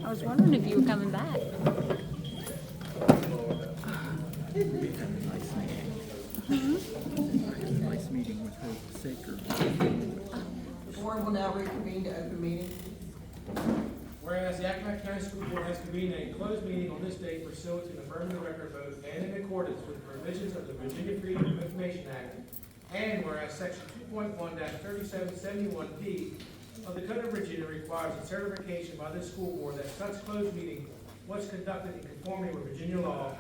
I was wondering if you were coming back. We had a nice meeting. I had a nice meeting with her Saker. The board will now reconvene to open meeting. Whereas the Accomack County School Board has convened a closed meeting on this date pursuant to an affirmative record vote and in accordance with the provisions of the Virginia Freedom of Information Act, and whereas section 2.1-3771P of the Code of Virginia requires a certification by this school board that such closed meeting was conducted in conformity with Virginia law,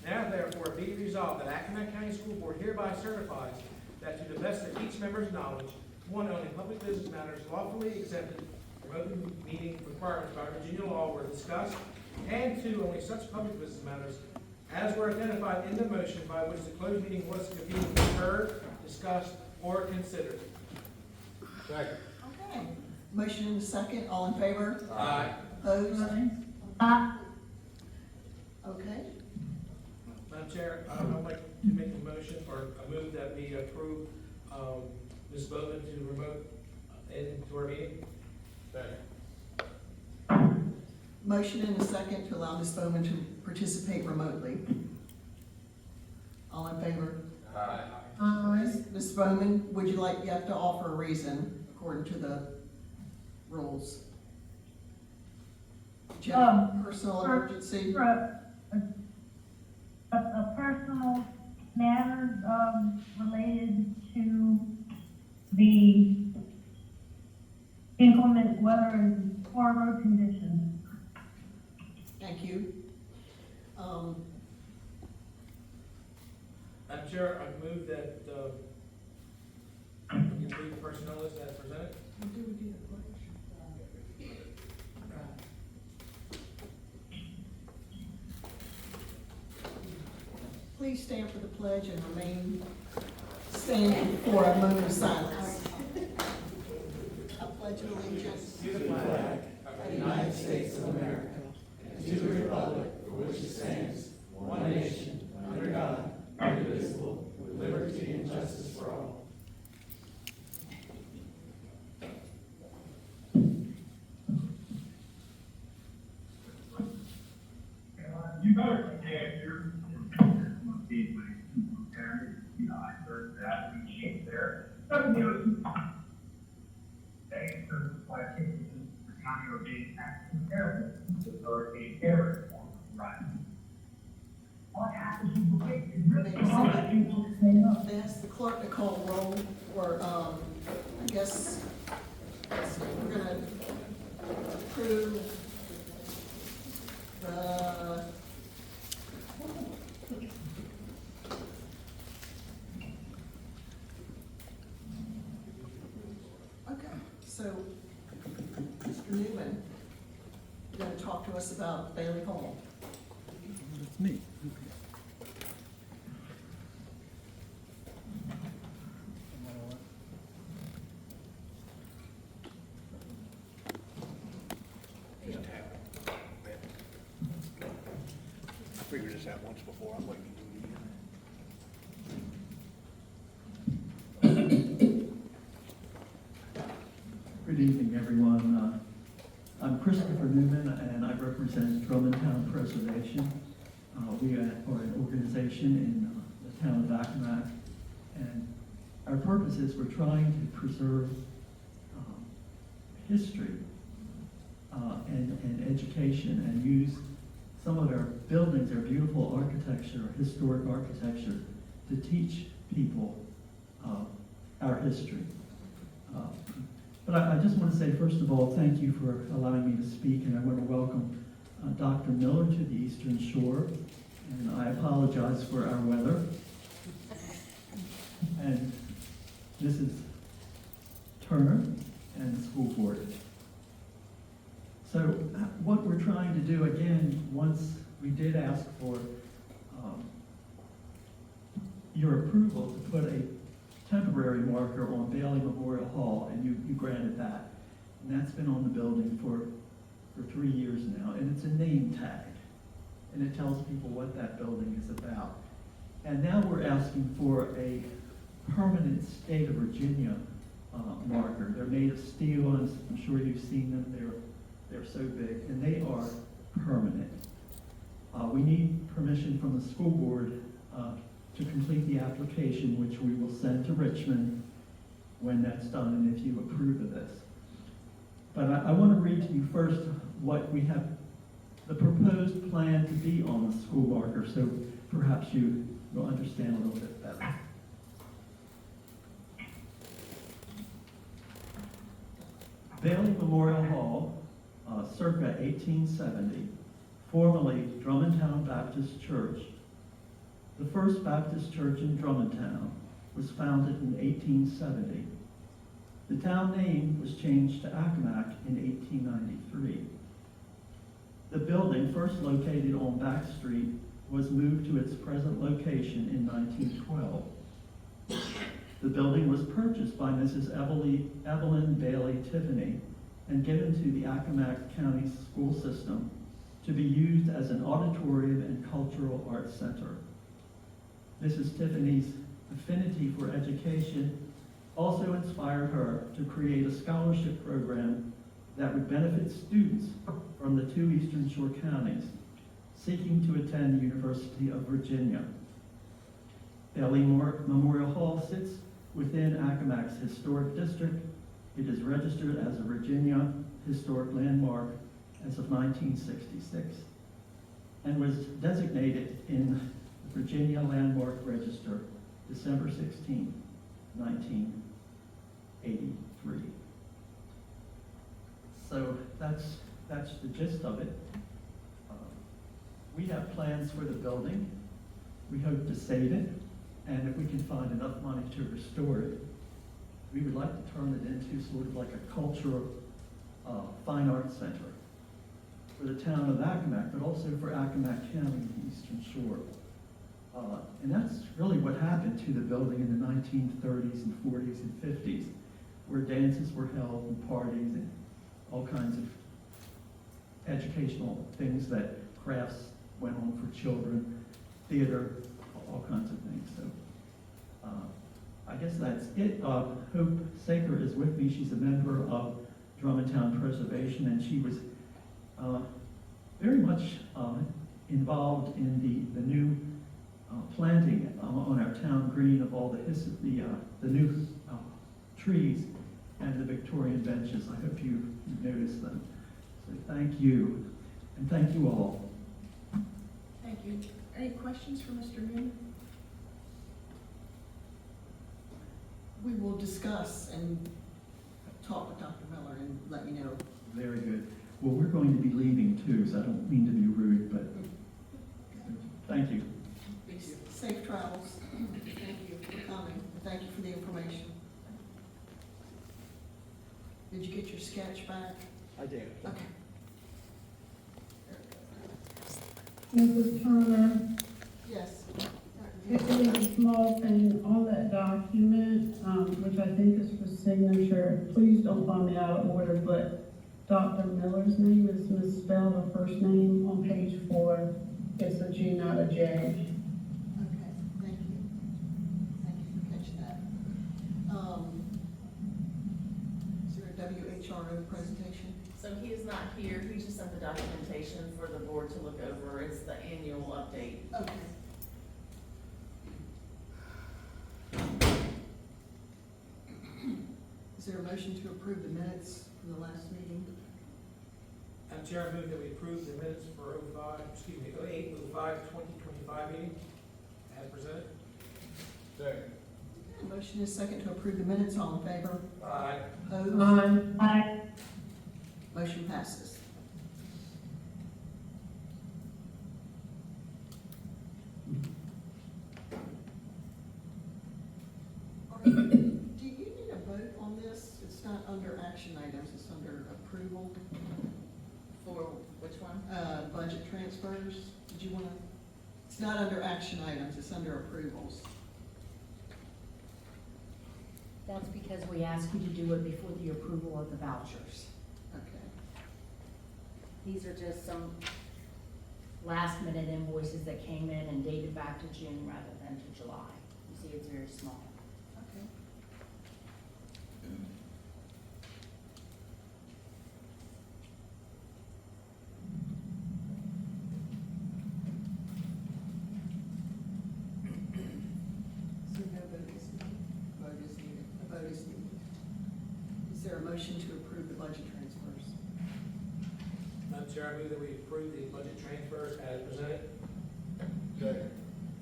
now therefore be resolved that Accomack County School Board hereby certifies that to the best of each member's knowledge, one, only public business matters lawfully exempted from open meeting requirements by Virginia law were discussed, and two, only such public business matters as were identified in the motion by which the closed meeting was convened were heard, discussed, or considered. Second. Okay. Motion and a second. All in favor? Aye. Opposed? Okay. Madam Chair, I'd like to make a motion or a move that we approve Ms. Bowman to remote into our meeting. Second. Motion and a second to allow Ms. Bowman to participate remotely. All in favor? Aye. Ms. Bowman, would you have to offer a reason according to the rules? Do you have a personal emergency? A personal matter related to the inclement weather and poor road conditions. Thank you. Madam Chair, I move that you leave the personnel list as presented. Please stand for the pledge and remain standing for a moment of silence. I pledge allegiance To the flag of the United States of America, and to the republic for which it stands, one nation, under God, indivisible, with liberty and justice for all. You better stand here. I heard that we changed there. Doesn't give us they certain classifications for county or being tax comparable to authority area right. What happens if you wait? They ask the clerk to call roll for, I guess, we're gonna approve the okay, so Mr. Newman, you're gonna talk to us about Bailey Hall. That's me. I figured this out once before, I'm waiting to do it again. Good evening, everyone. I'm Christopher Newman, and I represent Drummondtown Preservation. We are an organization in the town of Accomack, and our purpose is we're trying to preserve history and education, and use some of our buildings, our beautiful architecture, historic architecture, to teach people our history. But I just want to say, first of all, thank you for allowing me to speak, and I want to welcome Dr. Miller to the Eastern Shore, and I apologize for our weather. And Mrs. Turner and the school board. So what we're trying to do, again, once we did ask for your approval to put a temporary marker on Bailey Memorial Hall, and you granted that. And that's been on the building for 3 years now, and it's a name tag. And it tells people what that building is about. And now we're asking for a permanent state of Virginia marker. They're made of steel, and I'm sure you've seen them. They're They're so big, and they are permanent. We need permission from the school board to complete the application, which we will send to Richmond when that's done and if you approve of this. But I want to read to you first what we have, the proposed plan to be on the school marker, so perhaps you will understand a little bit better. Bailey Memorial Hall, circa 1870, formerly Drummondtown Baptist Church. The first Baptist church in Drummondtown was founded in 1870. The town name was changed to Accomack in 1893. The building, first located on Back Street, was moved to its present location in 1912. The building was purchased by Mrs. Evelyn Bailey Tiffany and given to the Accomack County School System to be used as an auditorium and cultural arts center. Mrs. Tiffany's affinity for education also inspired her to create a scholarship program that would benefit students from the two Eastern Shore counties seeking to attend the University of Virginia. Bailey Memorial Hall sits within Accomack's historic district. It is registered as a Virginia Historic Landmark as of 1966 and was designated in the Virginia Landmark Register December 16, 1983. So that's the gist of it. We have plans for the building. We hope to save it, and if we can find enough money to restore it, we would like to turn it into sort of like a cultural fine arts center for the town of Accomack, but also for Accomack County and the Eastern Shore. And that's really what happened to the building in the 1930s and 40s and 50s, where dances were held and parties and all kinds of educational things, that crafts went on for children, theater, all kinds of things. So I guess that's it. Hope Saker is with me. She's a member of Drummondtown Preservation, and she was very much involved in the new planting on our town green of all the new trees and the Victorian benches. I hope you noticed them. So thank you, and thank you all. Thank you. Any questions for Mr. Newman? We will discuss and talk with Dr. Miller and let you know. Very good. Well, we're going to be leaving too, so I don't mean to be rude, but thank you. Safe travels. Thank you for coming. Thank you for the information. Did you get your sketch back? I did. Okay. Mrs. Turner, Yes. it is a small thing on that document, which I think is for signature. Please don't find me out of order, but Dr. Miller's name is misspelled, her first name on page 4. It's a G, not a J. Okay, thank you. Thank you for catching that. Is there a WHRO presentation? So he is not here, he just sent the documentation for the board to look over, it's the annual update. Okay. Is there a motion to approve the minutes from the last meeting? Madam Chair, I move that we approve the minutes for 8/05/2025 meeting as presented. Second. A motion is second to approve the minutes. All in favor? Aye. Opposed? Aye. Motion passes. Do you need a vote on this? It's not under action items, it's under approval, For which one? budget transfers. Did you want to, it's not under action items, it's under approvals. That's because we asked you to do it before the approval of the vouchers. Okay. These are just some last minute invoices that came in and dated back to June rather than to July. You see, it's very small. Okay. motion to approve the budget transfers? Madam Chair, I move that we approve the budget transfers as presented. Second.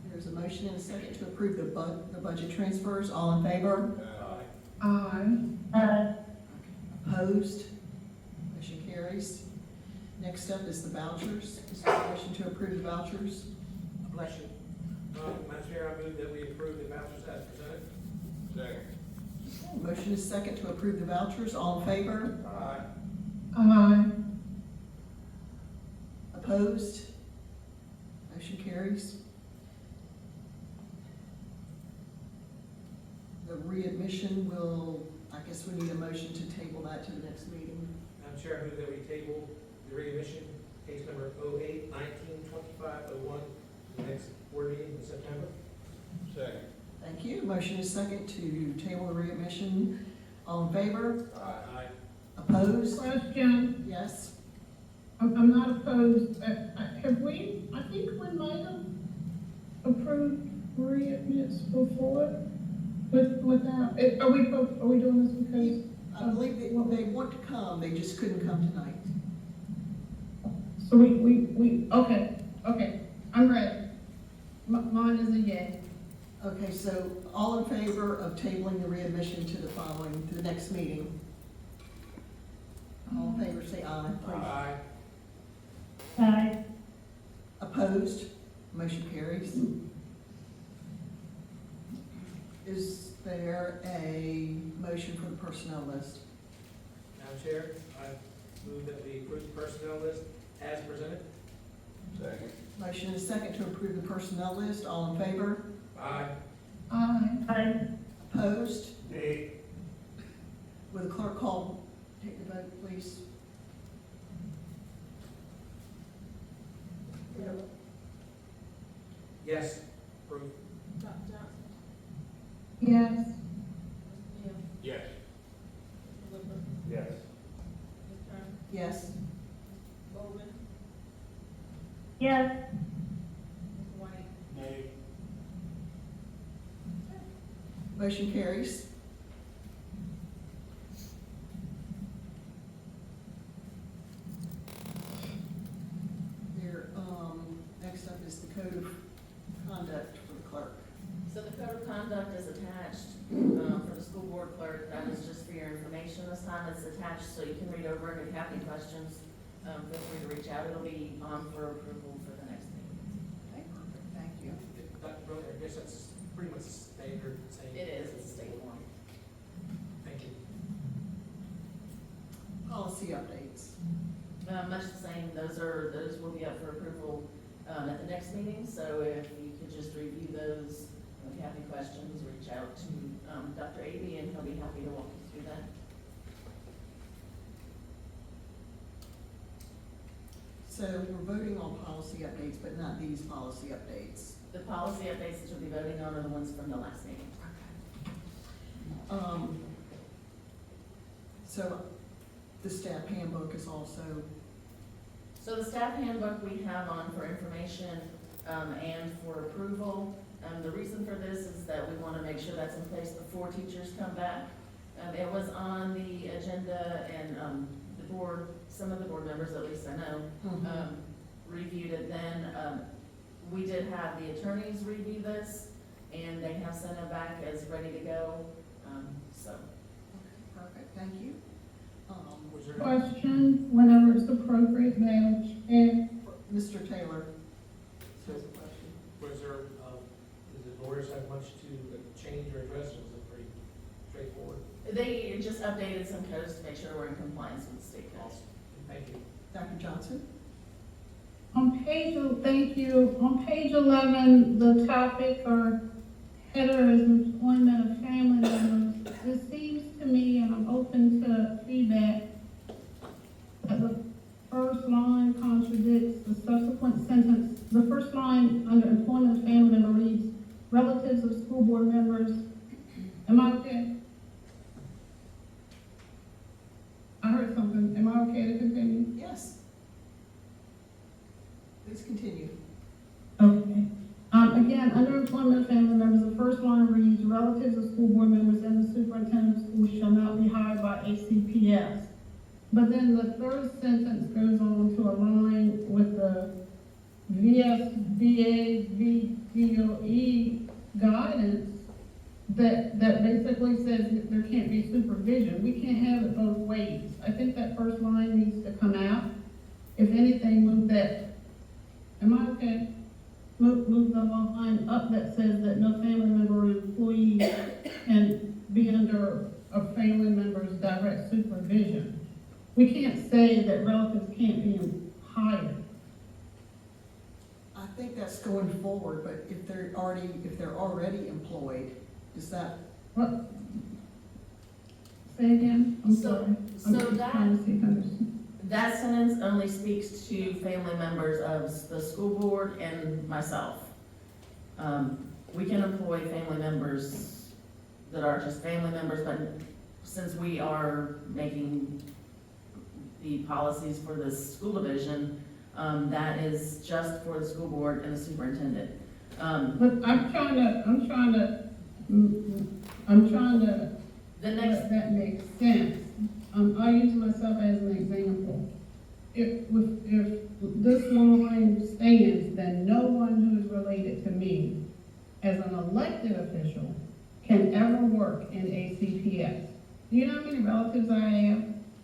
There's a motion and a second to approve the budget transfers. All in favor? Aye. Opposed? Motion carries. Next up is the vouchers. Is there a motion to approve the vouchers? Bless you. Madam Chair, I move that we approve the vouchers as presented. Second. Motion is second to approve the vouchers. All in favor? Aye. Aye. Opposed? Motion carries. The readmission will, I guess we need a motion to table that to the next meeting. Madam Chair, I move that we table the readmission, case number 08-19-25-01, to the next board meeting in September. Second. Thank you. Motion is second to table the readmission. All in favor? Aye. Opposed? Question, Yes? I'm not opposed, have we, I think we might have approved readmits before without, are we doing this because? I believe they want to come, they just couldn't come tonight. So okay, I'm ready. Mine is a yay. Okay, so all in favor of tabling the readmission to the next meeting? All in favor, say aye, please. Aye. Aye. Opposed? Motion carries. Is there a motion for the personnel list? Madam Chair, I move that we approve the personnel list as presented. Second. Motion is second to approve the personnel list. All in favor? Aye. Aye. Opposed? Nay. Will the clerk call, take the vote, please? Yes. Approved. Dr. Johnson? Yes. Mr. Neal? Yes. Mr. Woodruff? Yes. Ms. Turner? Yes. Bowman? Yes. Mr. White? Nay. Motion carries. There, next up is the code of conduct for the clerk. So the code of conduct is attached, for the school board clerk, that is just for your information this time, it's attached, so you can read over it, if you have any questions, feel free to reach out, it'll be on for approval for the next meeting. Okay, perfect, thank you. Dr. Brother, I guess that's pretty much standard, same. It is, it's a state one. Thank you. Policy updates. Much the same, those will be up for approval, at the next meeting, so if you could just review those, if you have any questions, reach out to, Dr. Avey, and he'll be happy to walk you through that. So we're voting on policy updates, but not these policy updates. The policy updates that you'll be voting on are the ones from the last meeting. So the staff handbook is also, So the staff handbook we have on for information, and for approval. The reason for this is that we want to make sure that's in place before teachers come back. It was on the agenda, and, the board, some of the board members, at least I know, reviewed it then. We did have the attorneys review this, and they have sent it back as ready to go, so. perfect, thank you. Was there, Question, whenever it's appropriate, Madam Chair. Mr. Taylor has a question. was there, did the lawyers have much to change or address, or was it pretty straightforward? They just updated some codes to make sure we're in compliance with the state codes. Thank you. Dr. Johnson? Thank you. On page 11, the topic or header is employment of family members. It seems to me, and I'm open to feedback, that the first line contradicts the subsequent sentence. The first line under employment of family member reads, relatives of school board members. Am I okay? I heard something. Am I okay to continue? Yes. Please continue. Okay. Again, again, under employment of family members, the first line reads, relatives of school board members and the superintendent of schools shall not be hired by ACPS. But then the third sentence goes on to align with the VSBA, VDOE guidance that basically says that there can't be supervision. We can't have it both ways. I think that first line needs to come out. If anything, move that, am I okay? Move the line up that says that no family member or employee can be under a family member's direct supervision. We can't say that relatives can't be hired. I think that's going forward, but if they're already employed, is that, What? Say again? I'm So- sorry. so I'm just that- trying to see if I understand. That sentence only speaks to family members of the school board and myself. We can employ family members that are just family members, but since we are making the policies for the school division, that is just for the school board and the superintendent. But I'm trying to The next, let that make sense. I'll use myself as an example. If this line stands, then no one who is related to me as an elected official can ever work in ACPS. Do you know how many relatives I have?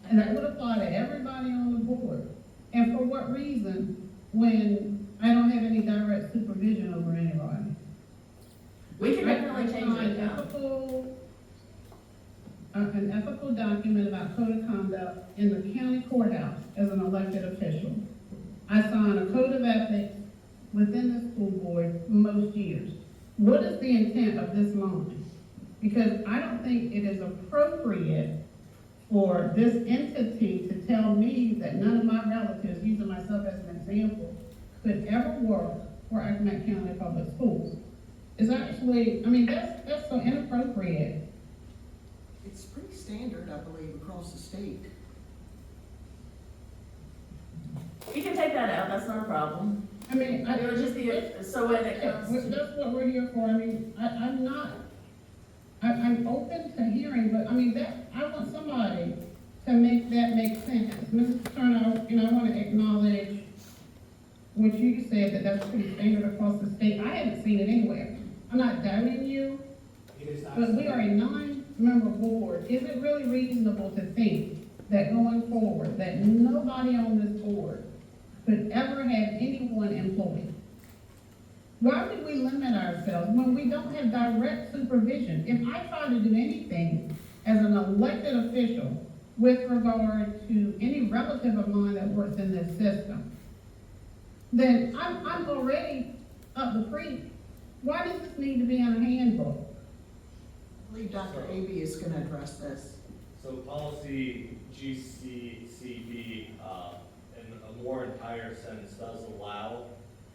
And that would apply to everybody on the board. And for what reason, when I don't have any direct supervision over anybody? we can definitely change I it signed now. an ethical document about code of conduct in the county courthouse as an elected official. I sign a code of ethics within the school board most years. What is the intent of this line? Because I don't think it is appropriate for this entity to tell me that none of my relatives, using myself as an example, could ever work for Accomack County Public Schools. It's actually, that's so inappropriate. it's pretty standard, I believe, across the state. We can take that out, that's not a problem. It would just be, so when it comes to. That's what we're here for. I'm open to hearing, but I want somebody to make that make sense. Mrs. Turner, I want to acknowledge what you said, that's pretty standard across the state. I haven't seen it anywhere. I'm not doubting you, It is not. but we are a 9-member board. Is it really reasonable to think that going forward, that nobody on this board could ever have anyone employed? Why would we limit ourselves when we don't have direct supervision? If I try to do anything as an elected official with regard to any relative of mine that works in this system, then I'm already up the creek. Why does this need to be in a handbook? I believe Dr. Aby is gonna address this. So policy GCCB, in a more entire sense, does allow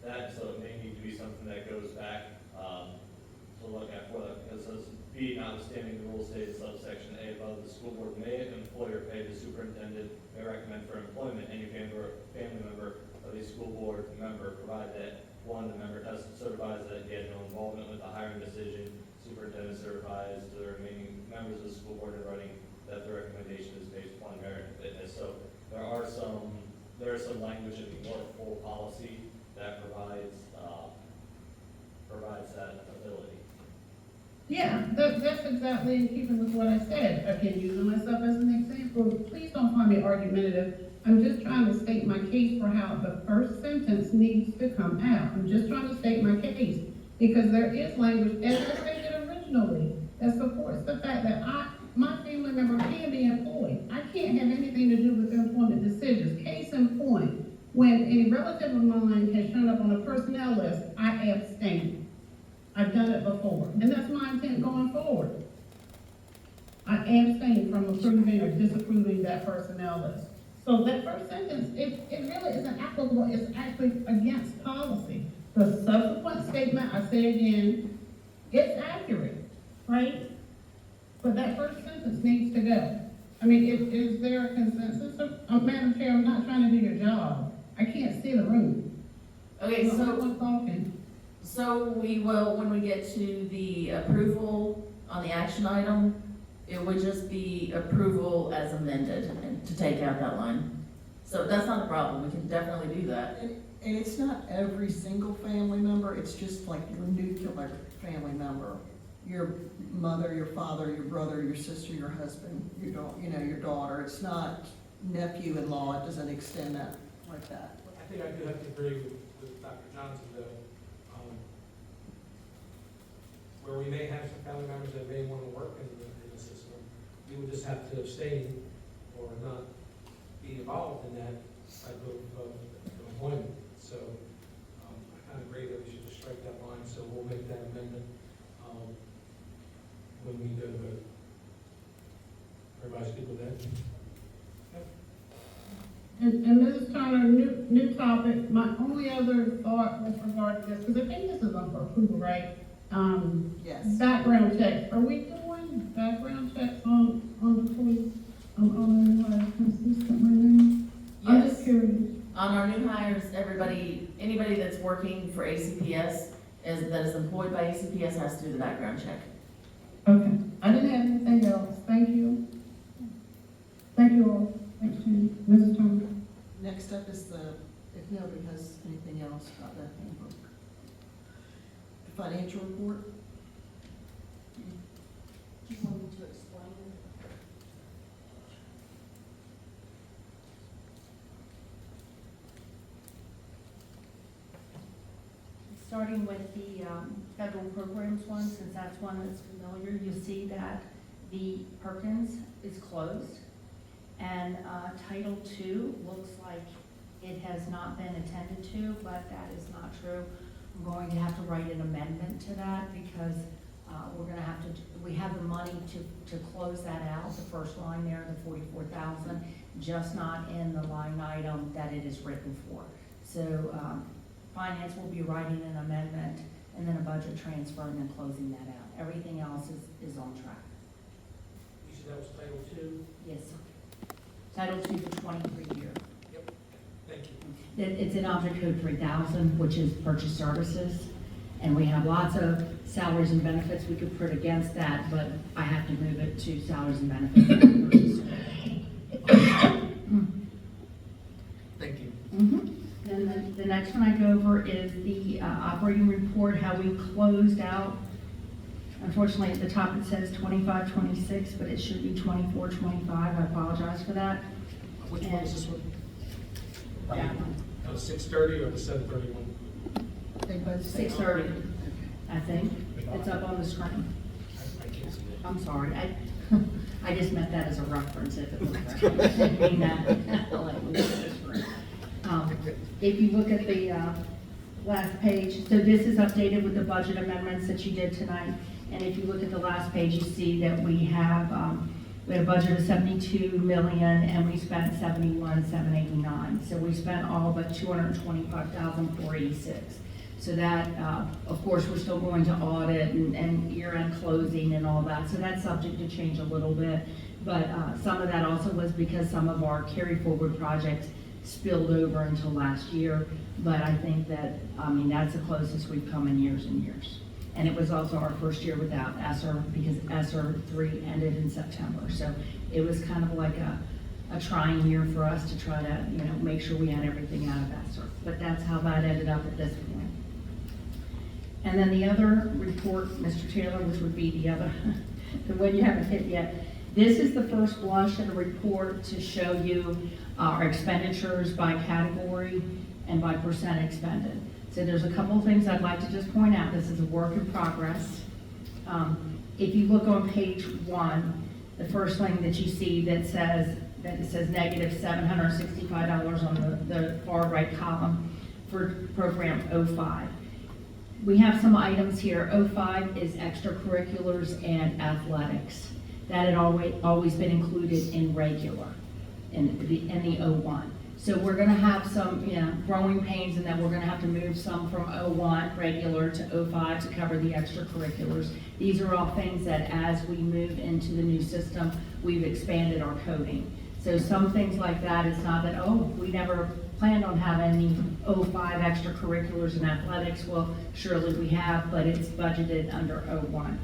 that, so it may need to be something that goes back, to look at for that, because it says, B, notwithstanding the rule stated subsection A above, the school board may employ or pay the superintendent, may recommend for employment any family member of a school board member, provided that, one, the member certifies that he had no involvement with the hiring decision, superintendent certifies to the remaining members of the school board in writing that the recommendation is based upon merit and fitness. So there is some language in the more full policy that provides that ability. Yeah, that's exactly in keeping with what I said. Again, using myself as an example, please don't find me argumentative. I'm just trying to state my case for how the first sentence needs to come out. I'm just trying to state my case, because there is language, as I stated originally, that supports the fact that my family member can be employed. I can't have anything to do with employment decisions. Case in point, when a relative of mine has shown up on a personnel list, I abstain. I've done it before, and that's my intent going forward. I abstain from approving or disapproving that personnel list. So that first sentence, it really isn't applicable, it's actually against policy. The subsequent statement, I say again, it's accurate, right? But that first sentence needs to go. Is there a consensus? Madam Chair, I'm not trying to do your job. I can't see the room. Okay, No so, one talking. So we will, when we get to the approval on the action item, it would just be approval as amended and to take out that line. So that's not a problem, we can definitely do that. And it's not every single family member, it's just like your nuclear family member. Your mother, your father, your brother, your sister, your husband, your daughter. It's not nephew-in-law, it doesn't extend that like that. I think I do have to agree with Dr. Johnson though. Where we may have some family members that may want to work in the system, we would just have to abstain or not be involved in that type of employment. So I kind of agree that we should just strike that line, so we'll make that amendment when we go to vote. Everybody's good with that? And Mrs. Turner, new topic, my only other thought with regard to this, because I think this is up for approval, right? Yes. Background checks, are we doing background checks on the police, on our new hire consistent right now? I'm just Yes. curious. On our new hires, anybody that's working for ACPS, that is employed by ACPS has to do the background check. Okay, I didn't have anything else, thank you. Thank you all, thanks, Jenny. Mrs. Turner. Next up is if nobody has anything else about that handbook. The financial report. Do you want me to explain? Starting with the federal programs one, since that's one that's familiar, you'll see that the Perkins is closed. And Title II looks like it has not been attended to, but that is not true. I'm going to have to write an amendment to that because we're gonna have to, we have the money to close that out, the first line there, the 44,000, just not in the line item that it is written for. So Finance will be writing an amendment and then a budget transfer and then closing that out. Everything else is on track. You said that was Title II? Yes, sir. Title II for 23 year. Yep. Thank you. It's in Object Code 3000, which is purchase services. And we have lots of salaries and benefits we could put against that, but I have to move it to salaries and benefits. Thank you. Then the next one I go over is the operating report, how we closed out. Unfortunately, at the top it says 25, 26, but it should be 24, 25. I apologize for that. Which one is this one? That one. The 6:30 or the 7:31? They both say 6:30, I think. It's up on the screen. I can't see that. I'm sorry. I just meant that as a reference if it was right. I didn't mean that. I'll let you look at the screen. If you look at the last page, so this is updated with the budget amendments that you did tonight. And if you look at the last page, you see that we have a budget of 72 million and we spent 71,789. So we spent all but 225,486. So that, of course, we're still going to audit and year-end closing and all that. So that's subject to change a little bit. But some of that also was because some of our carry-forward projects spilled over until last year. But I think that, that's the closest we've come in years and years. And it was also our first year without ESSER because ESSER 3 ended in September. So it was kind of like a trying year for us to try to, make sure we had everything out of ESSER. But that's how that ended up at this point. And then the other report, Mr. Taylor, which would be the other, the one you haven't hit yet. This is the first blush of the report to show you our expenditures by category and by percent expended. So there's a couple of things I'd like to just point out. This is a work in progress. If you look on page 1, the first thing that you see that it says negative $765 on the far right column for program 05. We have some items here. 05 is extracurriculars and athletics. That had always been included in regular, in the 01. So we're gonna have some, growing pains, and then we're gonna have to move some from 01 regular to 05 to cover the extracurriculars. These are all things that as we move into the new system, we've expanded our coding. So some things like that, it's not that, we never planned on having 05 extracurriculars and athletics. Well, surely we have, but it's budgeted under 01.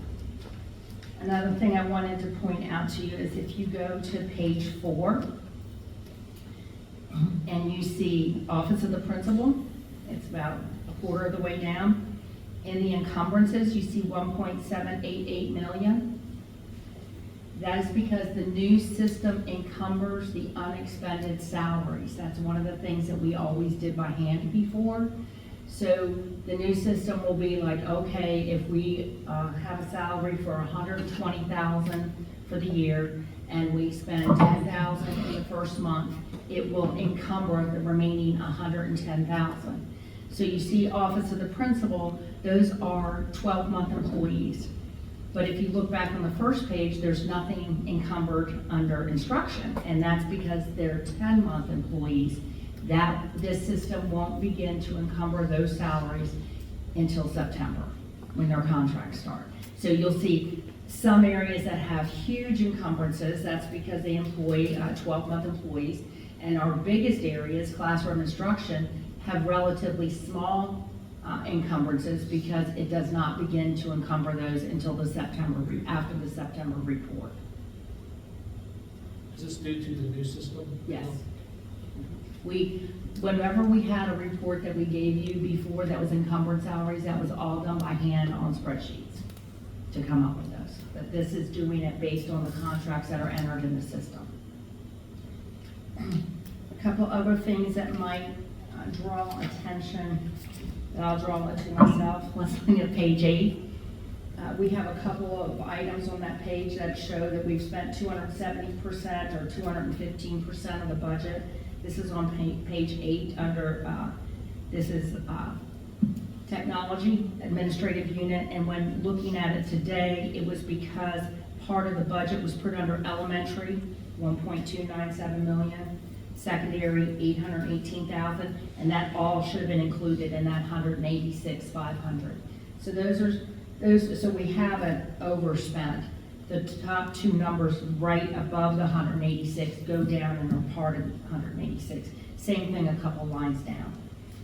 Another thing I wanted to point out to you is if you go to page 4 and you see Office of the Principal, it's about a quarter of the way down. In the encumbrances, you see 1.788 million. That is because the new system encumbers the unexpended salaries. That's one of the things that we always did by hand before. So the new system will be like, okay, if we have a salary for 120,000 for the year and we spend 10,000 in the first month, it will encumber the remaining 110,000. So you see Office of the Principal, those are 12-month employees. But if you look back on the first page, there's nothing encumbered under instruction, and that's because they're 10-month employees. This system won't begin to encumber those salaries until September, when their contracts start. So you'll see some areas that have huge encumbrances, that's because they employ 12-month employees, and our biggest areas, classroom instruction, have relatively small encumbrances because it does not begin to encumber those until after the September report. Is this due to the new system? Yes. Whenever we had a report that we gave you before that was encumbered salaries, that was all done by hand on spreadsheets to come up with those. But this is doing it based on the contracts that are entered in the system. A couple other things that might draw attention, that I'll draw it to myself. Let's look at page 8. We have a couple of items on that page that show that we've spent 270% or 215% of the budget. This is on page 8 under, this is technology, administrative unit, and when looking at it today, it was because part of the budget was put under elementary, 1.297 million, secondary, 818,000, and that all should have been included in that 186,500. So so we haven't overspent. The top two numbers right above the 186 go down and are part of the 186. Same thing a couple lines down.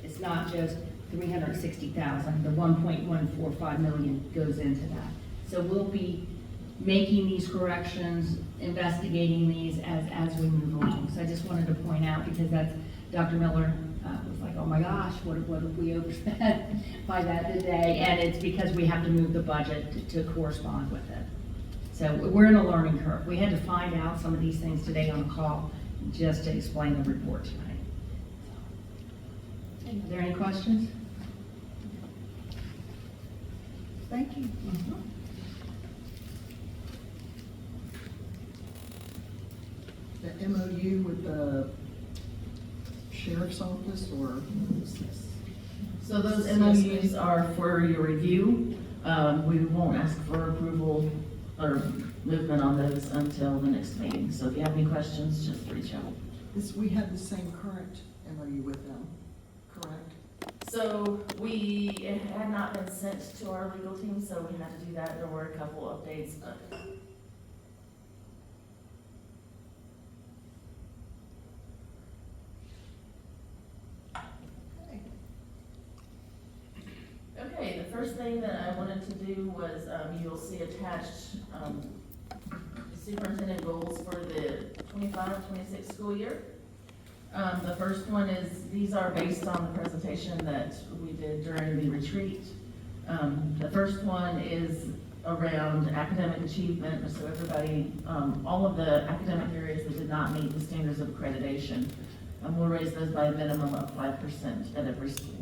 It's not just 360,000, the 1.145 million goes into that. So we'll be making these corrections, investigating these as we move along. So I just wanted to point out, because that's, Dr. Miller was like, oh my gosh, what if we overspent by that today? And it's because we have to move the budget to correspond with it. So we're in a learning curve. We had to find out some of these things today on the call just to explain the report tonight. Are there any questions? Thank you. The MOU with the sheriff's office, or what is this? So those MOUs are for your review. We won't ask for approval or movement on those until the next meeting. So if you have any questions, just reach out. We have the same current MOU with them, correct? So it had not been sent to our legal team, so we had to do that. There were a couple updates. Okay, the first thing that I wanted to do was, you'll see attached, superintendent goals for the 25-26 school year. The first one is, these are based on the presentation that we did during the retreat. The first one is around academic achievement, so everybody, all of the academic areas that did not meet the standards of accreditation, we'll raise those by a minimum of 5% at every school.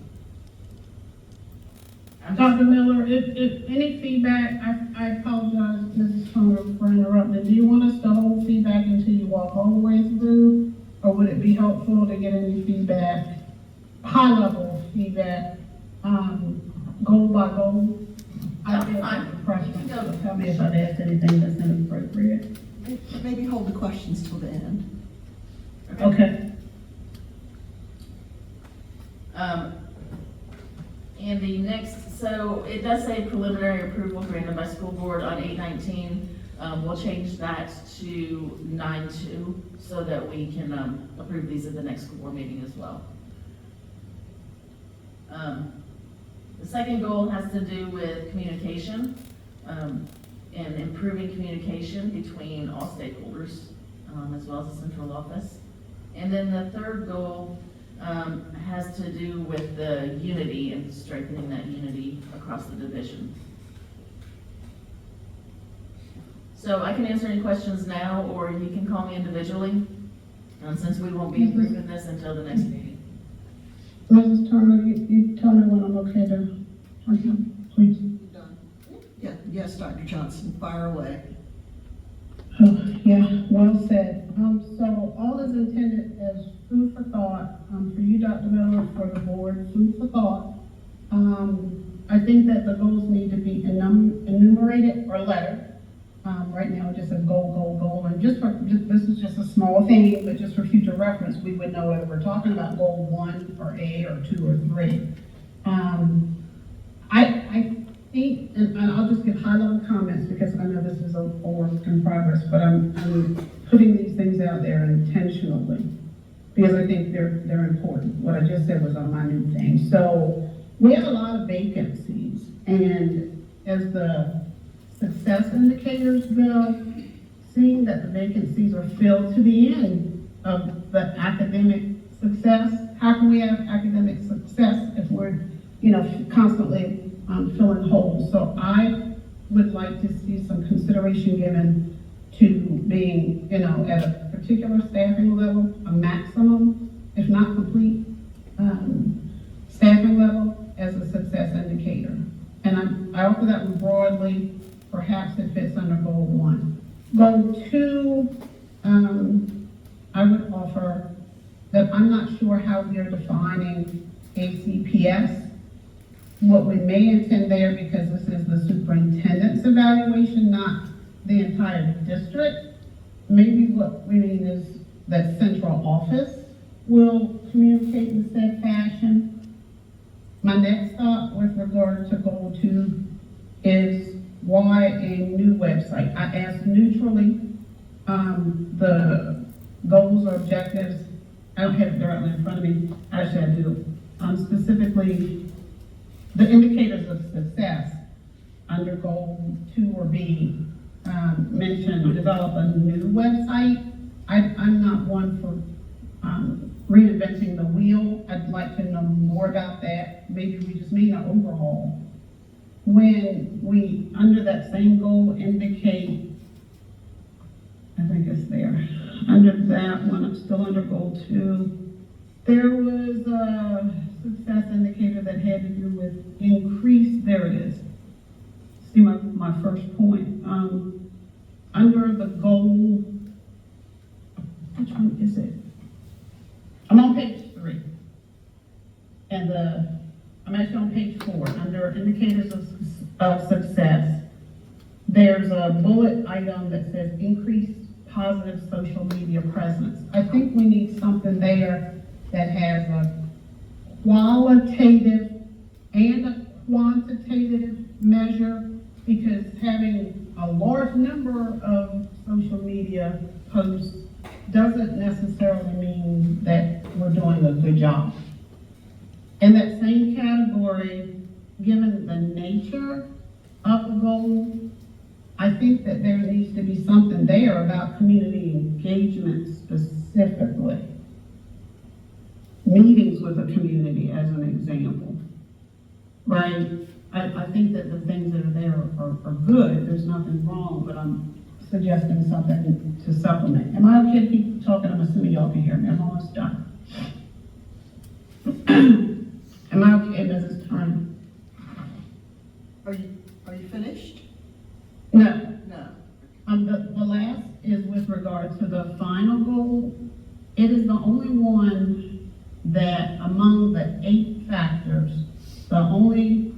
Dr. Miller, if any feedback, I apologize, Mrs. Turner, for interrupting. Do you want us to hold feedback until you walk all the way through? Or would it be helpful to get any feedback, high-level feedback, goal by goal? I feel like preference, so tell me if I've asked anything that's inappropriate. Maybe hold the questions till the end. Okay. And the next, so it does say preliminary approval granted by school board on 8/19. We'll change that to 9/2 so that we can approve these at the next school board meeting as well. The second goal has to do with communication, and improving communication between all stakeholders, as well as the central office. And then the third goal has to do with the unity and strengthening that unity across the division. So I can answer any questions now, or you can call me individually, since we won't be approving this until the next meeting. Mrs. Turner, you tell me when I'm okay to, please. Done. Yeah, yes, Dr. Johnson, fire away. Oh, yeah, well said. So all is intended as food for thought, for you, Dr. Miller, for the board, food for thought. I think that the goals need to be enumerated or lettered. Right now, it just says goal, and this is just a small thing, but just for future reference, we would know whether we're talking about goal 1 or A or 2 or 3. I think, and I'll just give high-level comments because I know this is a work in progress, but I'm putting these things out there intentionally because I think they're important. What I just said was a minute thing. So we have a lot of vacancies, and as the success indicators go, seeing that the vacancies are filled to the end of the academic success. How can we have academic success if we're, constantly filling holes? So I would like to see some consideration given to being, at a particular staffing level, a maximum, if not complete, staffing level as a success indicator. And I offer that one broadly. Perhaps it fits under goal 1. Goal 2, I would offer that I'm not sure how we are defining ACPS. What we may intend there, because this is the superintendent's evaluation, not the entire district, maybe what we mean is that central office will communicate in said fashion. My next thought with regard to goal 2 is why a new website? I asked neutrally, the goals or objectives, I don't have it directly in front of me, actually I do. Specifically, the indicators of success under goal 2 or B mention develop a new website. I'm not one for reinventing the wheel. I'd like to know more about that. Maybe we just need an overhaul. When we, under that same goal, indicate, I think it's there, under that one, I'm still under goal 2, there was a success indicator that had to do with increase, there it is. See my first point. Under the goal, which one is it? I'm on page 3. And I'm actually on page 4, under indicators of success. There's a bullet item that says increase positive social media presence. I think we need something there that has a qualitative and a quantitative measure, because having a large number of social media posts doesn't necessarily mean that we're doing a good job. In that same category, given the nature of the goal, I think that there needs to be something there about community engagement specifically. Meetings with the community as an example, right? I think that the things that are there are good, there's nothing wrong, but I'm suggesting something to supplement. Am I okay to keep talking? I'm assuming y'all can hear me, I'm almost done. Am I okay, Mrs. Turner? Are you finished? No. No. The last is with regard to the final goal. It is the only one that among the 8 factors, the only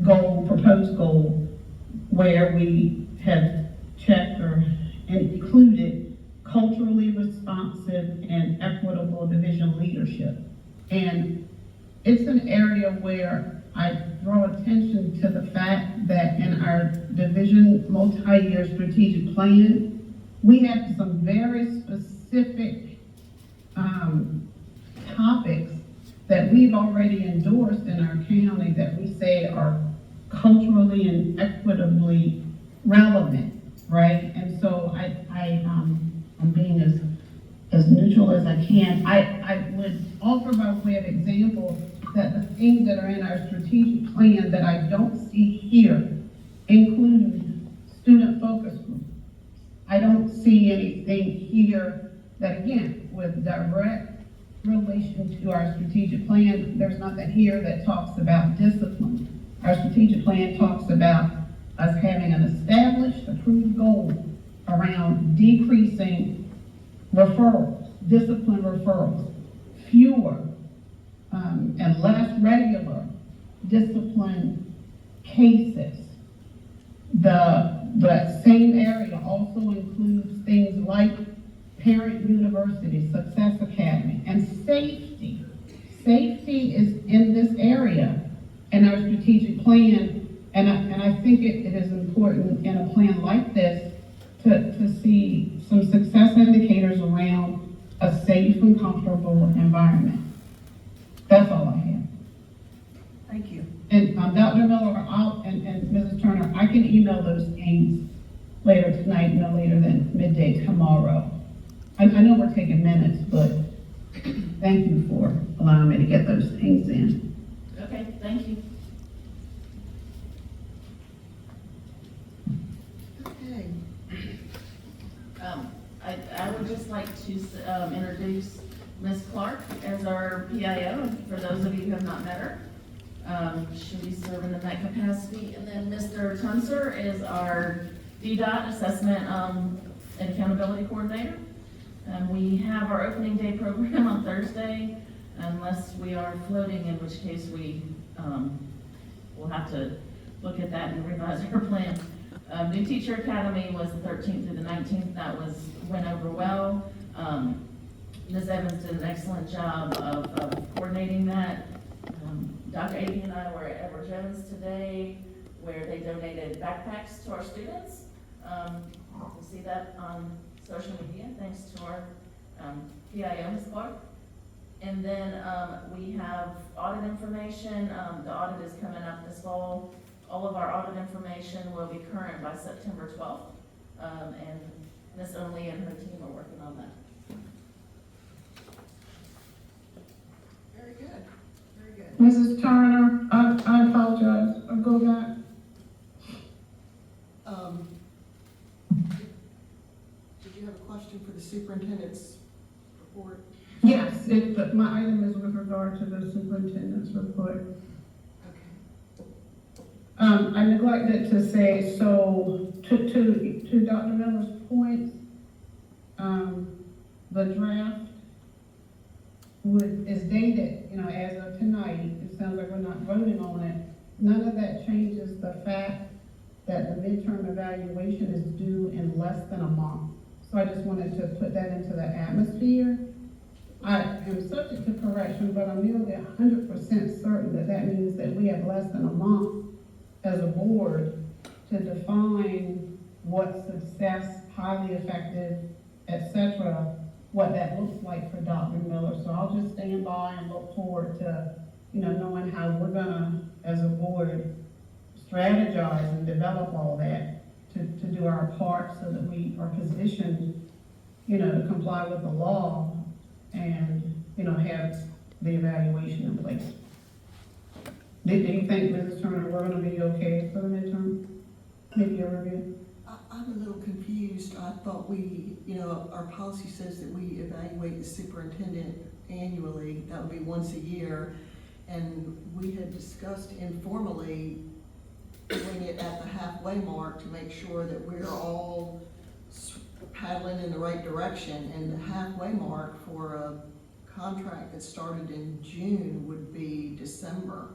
goal, proposed goal, where we have checked or included culturally responsive and equitable division leadership. And it's an area where I draw attention to the fact that in our division multi-year strategic plan, we have some very specific topics that we've already endorsed in our county that we say are culturally and equitably relevant, right? And so I'm being as neutral as I can. I would offer by way of example that the things that are in our strategic plan that I don't see here include student focus group. I don't see anything here that, again, with direct relation to our strategic plan, there's nothing here that talks about discipline. Our strategic plan talks about us having an established, approved goal around decreasing referrals, discipline referrals, fewer and less regular discipline cases. The same area also includes things like Parent University, Success Academy, and safety. Safety is in this area in our strategic plan, and I think it is important in a plan like this to see some success indicators around a safe and comfortable environment. That's all I have. Thank you. And Dr. Miller, and Mrs. Turner, I can email those things later tonight, no later than midday tomorrow. I know we're taking minutes, but thank you for allowing me to get those things in. Okay, thank you. Okay. I would just like to introduce Ms. Clark as our PIO, and for those of you who have not met her, she'll be serving in that capacity. And then Mr. Tunser is our DDOT Assessment and Accountability Coordinator. We have our opening day program on Thursday, unless we are floating, in which case we will have to look at that and revise our plan. New Teacher Academy was the 13th through the 19th. That went over well. Ms. Evans did an excellent job of coordinating that. Dr. Avey and I were at Edward Jones today, where they donated backpacks to our students. You'll see that on social media, thanks to our PIO, Ms. Clark. And then we have audit information. The audit is coming up this fall. All of our audit information will be current by September 12th. And Ms. Only and her team are working on that. Very good. Very good. Mrs. Turner, I apologize. I'll go back. Did you have a question for the superintendent's report? Yes, my item is with regard to the superintendent's report. Okay. I neglected to say, so to Dr. Miller's point, the draft is dated, as of tonight. It sounds like we're not voting on it. None of that changes the fact that the midterm evaluation is due in less than a month. So I just wanted to put that into the atmosphere. I am subject to correction, but I'm nearly 100% certain that that means that we have less than a month as a board to define what success, highly effective, etc., what that looks like for Dr. Miller. So I'll just stand by and look forward to, knowing how we're gonna, as a board, strategize and develop all that to do our part so that we are positioned, to comply with the law and, have the evaluation in place. Do you think, Mrs. Turner, we're gonna be okay for the midterm? Maybe a review? I'm a little confused. I thought our policy says that we evaluate the superintendent annually. That would be once a year. And we had discussed informally doing it at the halfway mark to make sure that we're all paddling in the right direction. And the halfway mark for a contract that started in June would be December.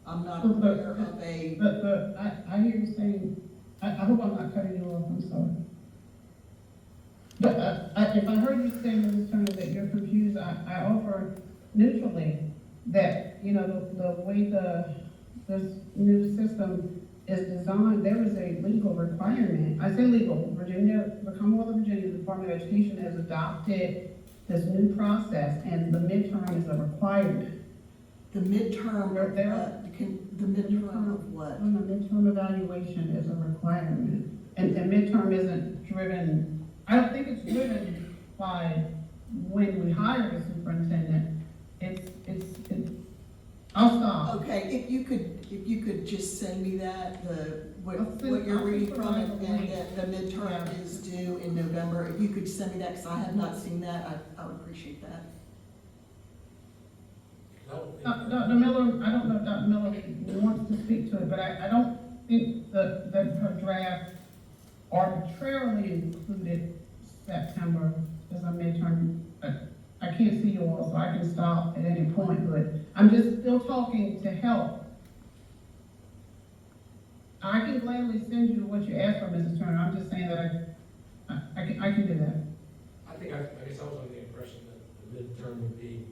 I'm not aware of a... But I hear you saying, I hope I'm not cutting you off, I'm sorry. But if I heard you say, Mrs. Turner, that you're confused, I offer neutrally that, the way this new system is designed, there is a legal requirement. I say legal, the Commonwealth of Virginia, the Department of Education has adopted this new process, and the midterm is a requirement. The midterm They're of there. what? The midterm of what? The midterm evaluation is a requirement, and midterm isn't driven, I don't think it's driven by when we hire the superintendent. I'll stop. Okay, if you could just send me that, what I'll send- you're I'll just reading from provide it, the and link. that the midterm Yeah. is due in November, if you could send me that, because I have not seen that, I would appreciate that. Dr. Miller, I don't know if Dr. Miller wants to speak to it, but I don't think that her draft arbitrarily included September as a midterm. I can't see you all, so I can stop at any point, but I'm just still talking to help. I can gladly send you what you asked for, Mrs. Turner. I'm just saying that I can do that. I guess I was under the impression that the midterm would be,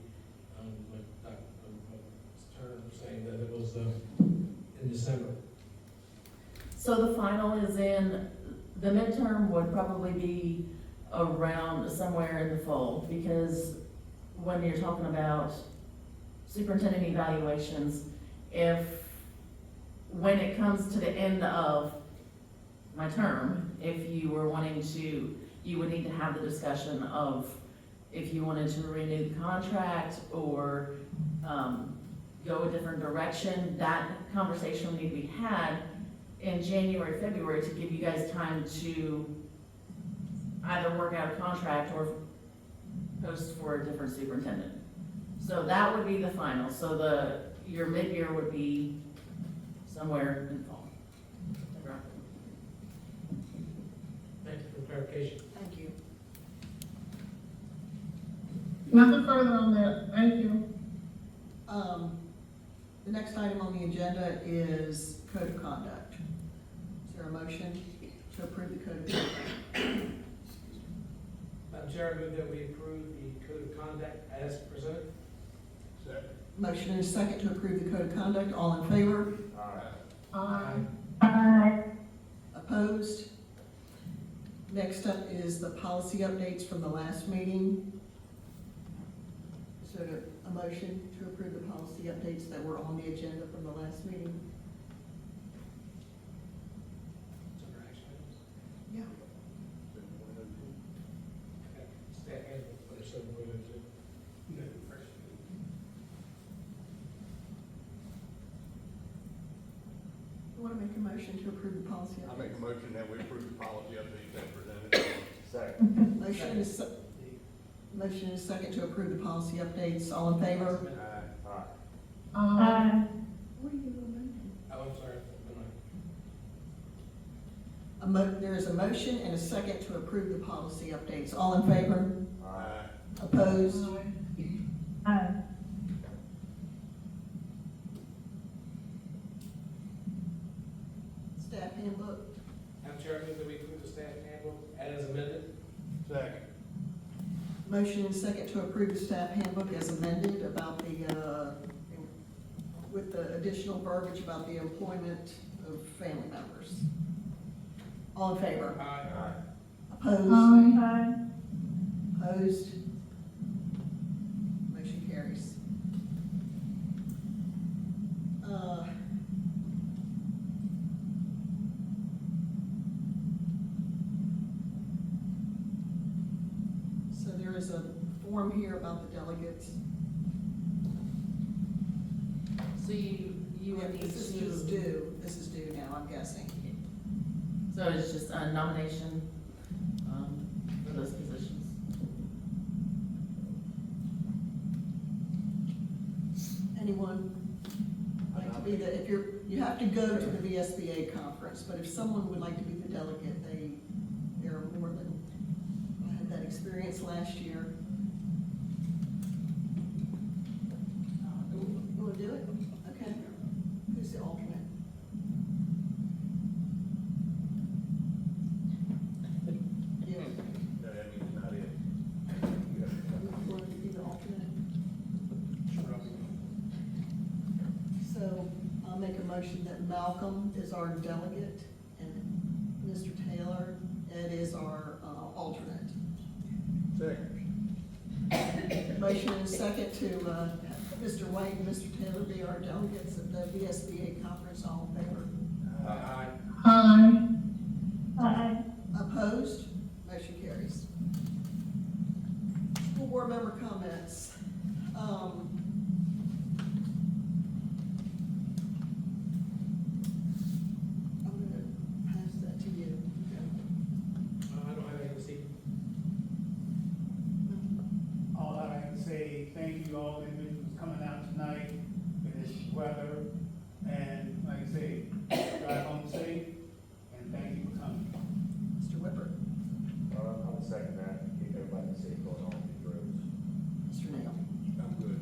what Mr. Turner was saying, that it was, in December. So the final is the midterm would probably be around somewhere in the fall, because when you're talking about superintendent evaluations, when it comes to the end of my term, if you were wanting to, you would need to have the discussion of if you wanted to renew the contract or, go a different direction. That conversation would need to be had in January, February, to give you guys time to either work out a contract or post for a different superintendent. So that would be the final. So your mid-year would be somewhere in the fall. Thank you for the clarification. Thank you. Nothing further on that. Thank you. The next item on the agenda is code of conduct. Is there a motion to approve the code of conduct? Madam Chair, I move that we approve the code of conduct as presented. Second. Motion and a second to approve the code of conduct. All in favor? Aye. Opposed? Next up is the policy updates from the last meeting. Is there a motion to approve the policy updates that were on the agenda from the last meeting? Under action items. Yeah. Okay. Staff handbook, what are 7.02? No, first. You want to make a motion to approve the policy I updates? make a motion that we approve the policy updates as presented. Second. Motion and a motion and a second to approve the policy updates. All in favor? Aye. What are you amending? Oh, I'm sorry. Never mind. There is a motion and a second to approve the policy updates. All in favor? Aye. Opposed? Aye. Staff handbook. Madam Chair, I move that we approve the staff handbook as amended. Second. Motion and second to approve the staff handbook as amended about with the additional verbiage about the employment of family members. All in favor? Aye. Opposed? Aye. Opposed? Motion carries. So there is a form here about the delegates. So you would need This is to, due, this is due now, I'm guessing. so it's just a nomination, for those positions. Anyone like to be the, if you have to go to the VSBA conference, but if someone would like to be the delegate, they're more than, I had that experience last year. You want to do it? Okay. Who's the alternate? You. No, that means not it. You want to be the alternate? So I'll make a motion that Malcolm is our delegate and Mr. Taylor, Ed is our alternate. Second. motion and a second to, Mr. White and Mr. Taylor be our delegates at the VSBA conference. All in favor? Aye. Aye. Aye. Opposed? Motion carries. School board member comments. I'm gonna pass that to you. I don't have anything to see. All I can say, thank you all individuals coming out tonight in this weather. And like I say, drive home safe, and thank you for coming. Mr. Whipper, I'll second that, keep everybody safe going on these roads. Mr. Nail. I'm good.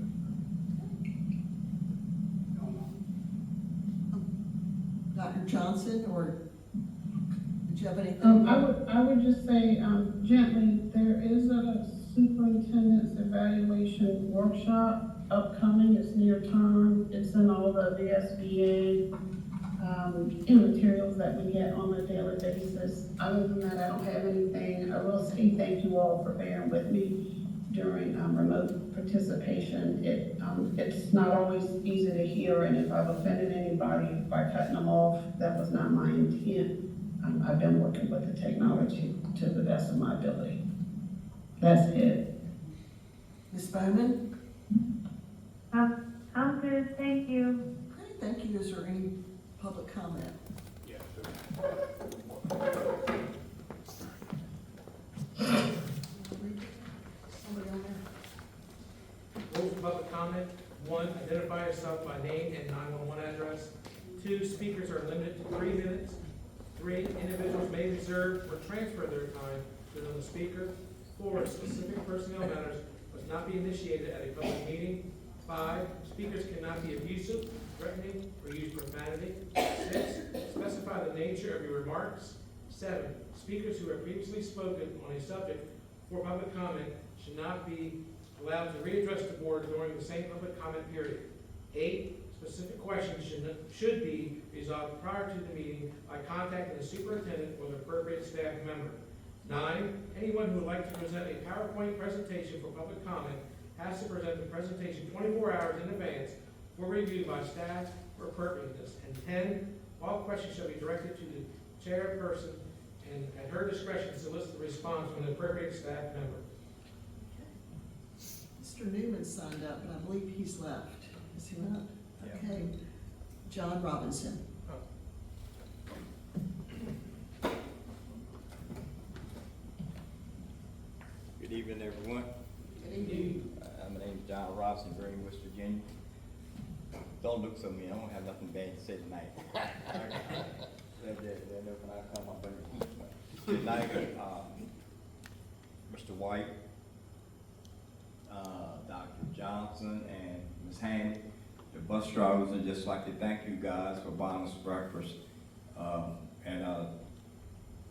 Dr. Johnson, or did you have anything? I would just say, gently, there is a superintendent's evaluation workshop upcoming. It's near term. It's in all the VSBA, materials that we get on a daily basis. Other than that, I don't have anything. I will say thank you all for bearing with me during, remote participation. It's not always easy to hear, and if I've offended anybody by cutting them off, that was not my intent. I've been working with the technology to the best of my ability. That's it. Ms. Bowman? I'm good, thank you. Okay, thank you. Is there any public comment? Yeah. Somebody on there? Rules of public comment. 1, identify yourself by name and 911 address. 2, speakers are limited to 3 minutes. 3, individuals may reserve or transfer their time to another speaker. 4, specific personnel matters must not be initiated at a public meeting. 5, speakers cannot be abusive, threatening, or use profanity. 6, specify the nature of your remarks. 7, speakers who have previously spoken on a subject for public comment should not be allowed to readdress the board during the same public comment period. 8, specific questions should be resolved prior to the meeting by contacting the superintendent or the appropriate staff member. 9, anyone who would like to present a PowerPoint presentation for public comment has to present the presentation 24 hours in advance for review by staff for appropriateness. And 10, all questions shall be directed to the chairperson and at her discretion solicit the response from the appropriate staff member. Mr. Newman signed up, but I believe he's left. Is he not? Yeah. Okay. John Robinson. Good evening, everyone. Good evening. My name is John Robinson, Green, West Virginia. Don't look so mean, I don't have nothing bad to say tonight. They know when I come, I bring the heat. But tonight, Mr. White, Dr. Johnson, and Ms. Haney, the bus drivers, would just like to thank you guys for buying us breakfast.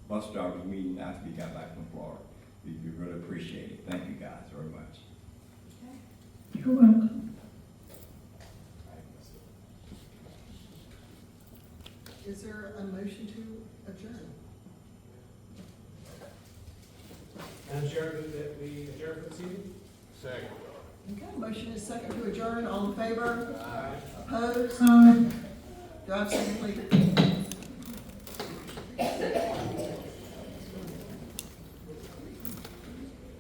Bus drivers meeting after we got back from Florida. We really appreciate it. Thank you guys very much. You're welcome. Is there a motion to adjourn? Madam Chair, move that we adjourn for this evening. Second. Okay, motion is second to adjourn. All in favor? Aye. Opposed? Aye. Drive safely.